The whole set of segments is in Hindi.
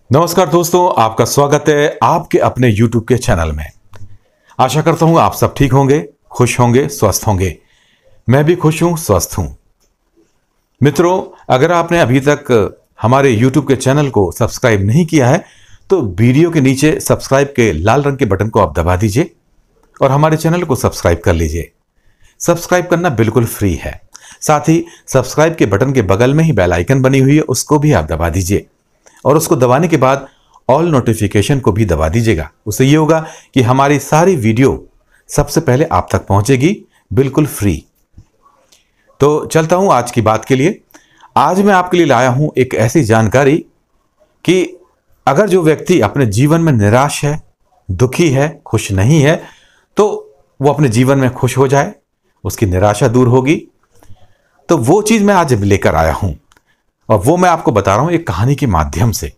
नमस्कार दोस्तों, आपका स्वागत है आपके अपने YouTube के चैनल में। आशा करता हूं आप सब ठीक होंगे, खुश होंगे, स्वस्थ होंगे। मैं भी खुश हूं, स्वस्थ हूं। मित्रों, अगर आपने अभी तक हमारे YouTube के चैनल को सब्सक्राइब नहीं किया है तो वीडियो के नीचे सब्सक्राइब के लाल रंग के बटन को आप दबा दीजिए और हमारे चैनल को सब्सक्राइब कर लीजिए। सब्सक्राइब करना बिल्कुल फ्री है। साथ ही सब्सक्राइब के बटन के बगल में ही बेल आइकन बनी हुई है, उसको भी आप दबा दीजिए और उसको दबाने के बाद ऑल नोटिफिकेशन को भी दबा दीजिएगा। उससे ये होगा कि हमारी सारी वीडियो सबसे पहले आप तक पहुंचेगी, बिल्कुल फ्री। तो चलता हूं आज की बात के लिए। आज मैं आपके लिए लाया हूं एक ऐसी जानकारी कि अगर जो व्यक्ति अपने जीवन में निराश है, दुखी है, खुश नहीं है, तो वो अपने जीवन में खुश हो जाए, उसकी निराशा दूर होगी। तो वो चीज मैं आज लेकर आया हूं और वो मैं आपको बता रहा हूं एक कहानी के माध्यम से।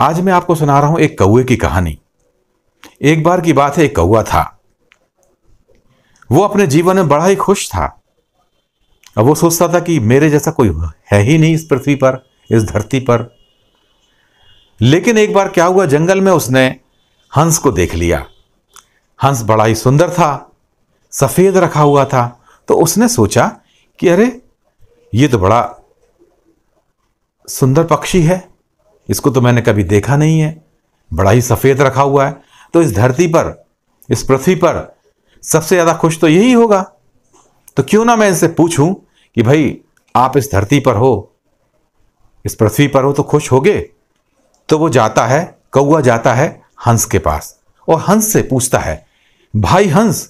आज मैं आपको सुना रहा हूं एक कौवे की कहानी। एक बार की बात है, एक कौवा था। वो अपने जीवन में बड़ा ही खुश था। अब वो सोचता था कि मेरे जैसा कोई है ही नहीं इस पृथ्वी पर, इस धरती पर। लेकिन एक बार क्या हुआ, जंगल में उसने हंस को देख लिया। हंस बड़ा ही सुंदर था, सफेद रखा हुआ था। तो उसने सोचा कि अरे, ये तो बड़ा सुंदर पक्षी है, इसको तो मैंने कभी देखा नहीं है, बड़ा ही सफेद रखा हुआ है। तो इस धरती पर, इस पृथ्वी पर सबसे ज्यादा खुश तो यही होगा। तो क्यों ना मैं इनसे पूछूं कि भाई, आप इस धरती पर हो, इस पृथ्वी पर हो, तो खुश होगे? तो वो जाता है, कौवा जाता है हंस के पास और हंस से पूछता है, भाई हंस,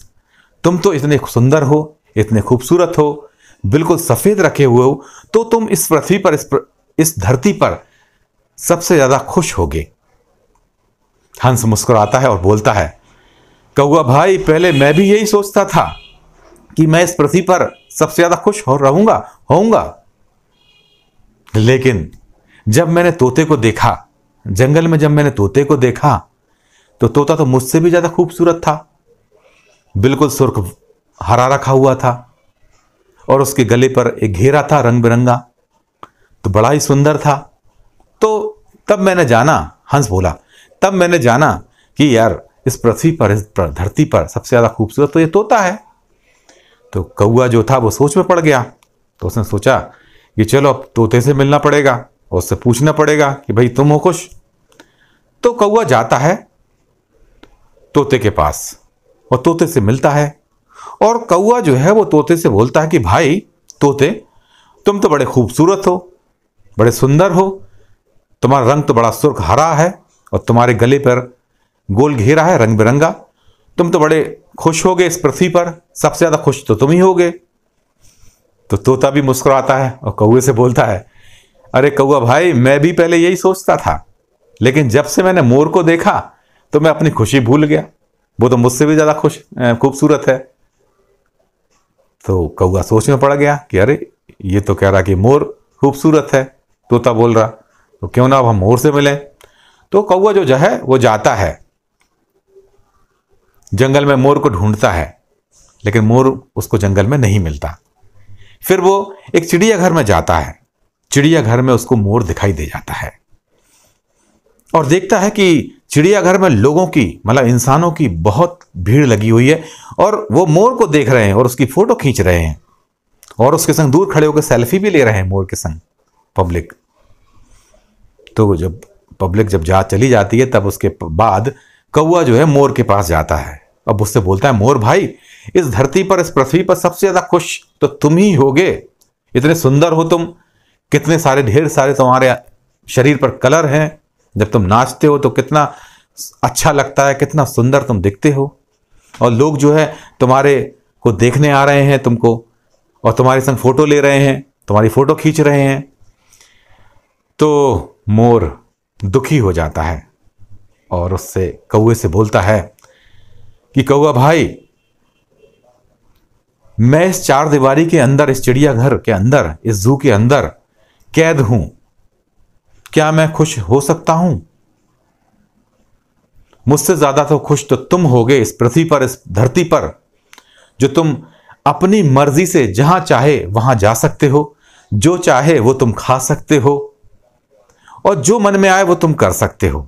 तुम तो इतने सुंदर हो, इतने खूबसूरत हो, बिल्कुल सफेद रखे हुए हो, तो तुम इस पृथ्वी पर, इस धरती पर सबसे ज्यादा खुश होगे। हंस मुस्कुराता है और बोलता है, कौवा भाई, पहले मैं भी यही सोचता था कि मैं इस पृथ्वी पर सबसे ज्यादा खुश होऊंगा। लेकिन जब मैंने तोते को देखा, जंगल में जब मैंने तोते को देखा, तो तोता तो मुझसे भी ज्यादा खूबसूरत था। बिल्कुल सुर्ख हरा रखा हुआ था और उसके गले पर एक घेरा था रंग बिरंगा, तो बड़ा ही सुंदर था। तो तब मैंने जाना, हंस बोला, तब मैंने जाना कि यार, इस पृथ्वी पर, इस धरती पर सबसे ज्यादा खूबसूरत तो ये तोता है। तो कौवा जो था वो सोच में पड़ गया। तो उसने सोचा कि चलो अब तोते से मिलना पड़ेगा और उससे पूछना पड़ेगा कि भाई तुम हो खुश? तो कौवा जाता है तोते के पास और तोते से मिलता है और कौवा जो है वो तोते से बोलता है कि भाई तोते, तुम तो बड़े खूबसूरत हो, बड़े सुंदर हो, तुम्हारा रंग तो बड़ा सुर्ख हरा है और तुम्हारे गले पर गोल घेरा है रंग बिरंगा। तुम तो बड़े खुश होगे इस पृथ्वी पर, सबसे ज्यादा खुश तो तुम ही होगे। तो तोता भी मुस्कुराता है और कौवे से बोलता है, अरे कौवा भाई, मैं भी पहले यही सोचता था, लेकिन जब से मैंने मोर को देखा तो मैं अपनी खुशी भूल गया, वो तो मुझसे भी ज्यादा खूबसूरत है। तो कौवा सोच में पड़ गया कि अरे, ये तो कह रहा कि मोर खूबसूरत है, तोता बोल रहा, तो क्यों ना अब हम मोर से मिलें। तो कौवा जो है वो जाता है जंगल में, मोर को ढूंढता है, लेकिन मोर उसको जंगल में नहीं मिलता। फिर वो एक चिड़ियाघर में जाता है। चिड़ियाघर में उसको मोर दिखाई दे जाता है और देखता है कि चिड़ियाघर में लोगों की, मतलब इंसानों की बहुत भीड़ लगी हुई है और वो मोर को देख रहे हैं और उसकी फोटो खींच रहे हैं और उसके संग दूर खड़े होकर सेल्फी भी ले रहे हैं मोर के संग, पब्लिक। तो जब पब्लिक चली जाती है, तब उसके बाद कौवा जो है मोर के पास जाता है। अब उससे बोलता है, मोर भाई, इस धरती पर, इस पृथ्वी पर सबसे ज्यादा खुश तो तुम ही होगे, इतने सुंदर हो तुम, कितने सारे, ढेर सारे तुम्हारे शरीर पर कलर हैं, जब तुम नाचते हो तो कितना अच्छा लगता है, कितना सुंदर तुम दिखते हो, और लोग जो है तुम्हारे को देखने आ रहे हैं तुमको और तुम्हारे संग फोटो ले रहे हैं, तुम्हारी फोटो खींच रहे हैं। तो मोर दुखी हो जाता है और उससे, कौवे से बोलता है कि कौवा भाई, मैं इस चार दीवारी के अंदर, इस चिड़ियाघर के अंदर, इस जू के अंदर कैद हूं, क्या मैं खुश हो सकता हूं? मुझसे ज्यादा तो खुश तो तुम होगे इस पृथ्वी पर, इस धरती पर, जो तुम अपनी मर्जी से जहां चाहे वहां जा सकते हो, जो चाहे वो तुम खा सकते हो और जो मन में आए वो तुम कर सकते हो।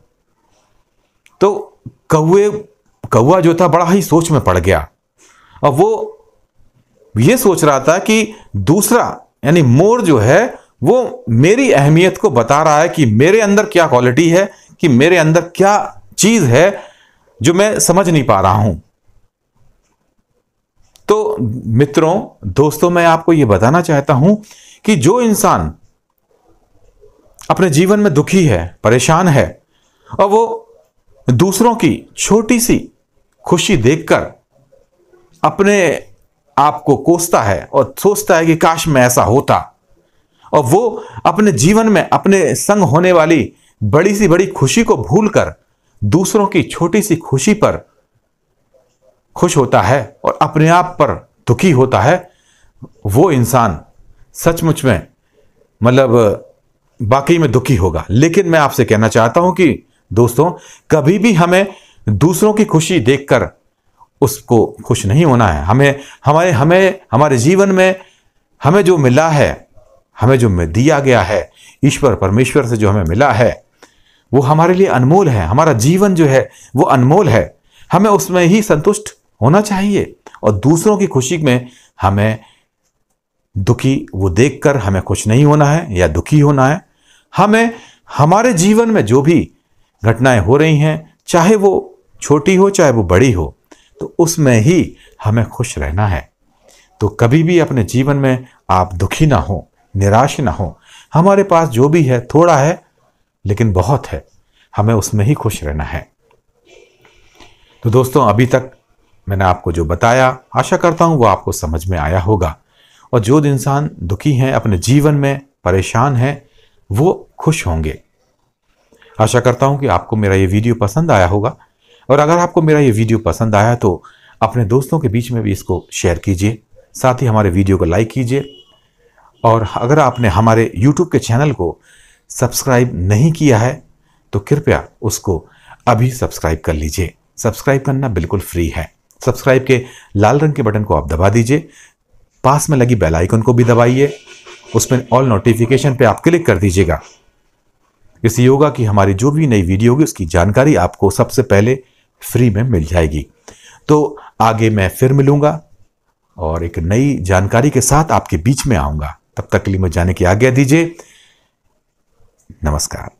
तो कौवा जो था बड़ा ही सोच में पड़ गया और वो ये सोच रहा था कि दूसरा यानी मोर जो है वो मेरी अहमियत को बता रहा है कि मेरे अंदर क्या क्वालिटी है, कि मेरे अंदर क्या चीज है जो मैं समझ नहीं पा रहा हूं। तो मित्रों, दोस्तों, मैं आपको यह बताना चाहता हूं कि जो इंसान अपने जीवन में दुखी है, परेशान है और वो दूसरों की छोटी सी खुशी देखकर अपने आप को कोसता है और सोचता है कि काश मैं ऐसा होता, और वो अपने जीवन में अपने संग होने वाली बड़ी सी बड़ी खुशी को भूलकर दूसरों की छोटी सी खुशी पर खुश होता है और अपने आप पर दुखी होता है, वो इंसान सचमुच में मतलब वाकई में दुखी होगा। लेकिन मैं आपसे कहना चाहता हूं कि दोस्तों, कभी भी हमें दूसरों की खुशी देखकर उसको खुश नहीं होना है। हमारे जीवन में हमें जो मिला है, हमें जो दिया गया है ईश्वर परमेश्वर से, जो हमें मिला है वो हमारे लिए अनमोल है। हमारा जीवन जो है वो अनमोल है, हमें उसमें ही संतुष्ट होना चाहिए। और दूसरों की खुशी में हमें दुखी वो देखकर हमें खुश नहीं होना है या दुखी होना है। हमें हमारे जीवन में जो भी घटनाएं हो रही हैं, चाहे वो छोटी हो चाहे वो बड़ी हो, तो उसमें ही हमें खुश रहना है। तो कभी भी अपने जीवन में आप दुखी ना हो, निराश ना हो। हमारे पास जो भी है थोड़ा है लेकिन बहुत है, हमें उसमें ही खुश रहना है। तो दोस्तों, अभी तक मैंने आपको जो बताया, आशा करता हूं वो आपको समझ में आया होगा। और जो इंसान दुखी हैं, अपने जीवन में परेशान हैं, वो खुश होंगे। आशा करता हूं कि आपको मेरा ये वीडियो पसंद आया होगा। और अगर आपको मेरा ये वीडियो पसंद आया तो अपने दोस्तों के बीच में भी इसको शेयर कीजिए, साथ ही हमारे वीडियो को लाइक कीजिए। और अगर आपने हमारे YouTube के चैनल को सब्सक्राइब नहीं किया है तो कृपया उसको अभी सब्सक्राइब कर लीजिए। सब्सक्राइब करना बिल्कुल फ्री है। सब्सक्राइब के लाल रंग के बटन को आप दबा दीजिए, पास में लगी बेल आइकन को भी दबाइए, उसमें ऑल नोटिफिकेशन पे आप क्लिक कर दीजिएगा। इससे होगा कि हमारी जो भी नई वीडियो होगी उसकी जानकारी आपको सबसे पहले फ्री में मिल जाएगी। तो आगे मैं फिर मिलूंगा और एक नई जानकारी के साथ आपके बीच में आऊंगा। तब तक के लिए मुझे जाने की आज्ञा दीजिए। नमस्कार।